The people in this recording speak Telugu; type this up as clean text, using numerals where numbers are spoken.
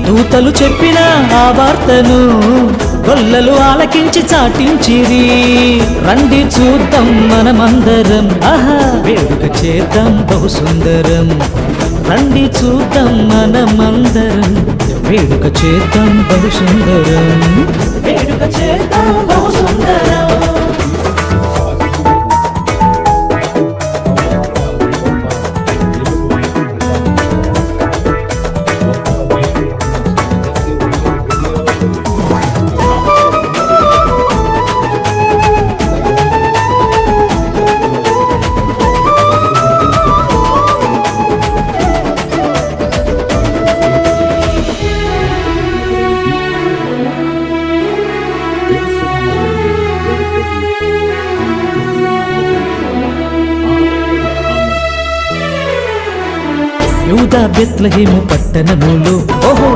దూతలు చెప్పిన ఆ వార్తను గొల్లలు ఆలకించి చాటించిరి. రండి చూద్దాం మనమందరం, ఆహా వేడుక చేద్దాం బహు సుందరం. రండి చూద్దాం మనమందరం, వేడుక చేద్దాం బహు సుందరం. వేడుక చేద్దాం బహు సుందరం. యూదా బెత్లెహేము పట్టణములో ఓహో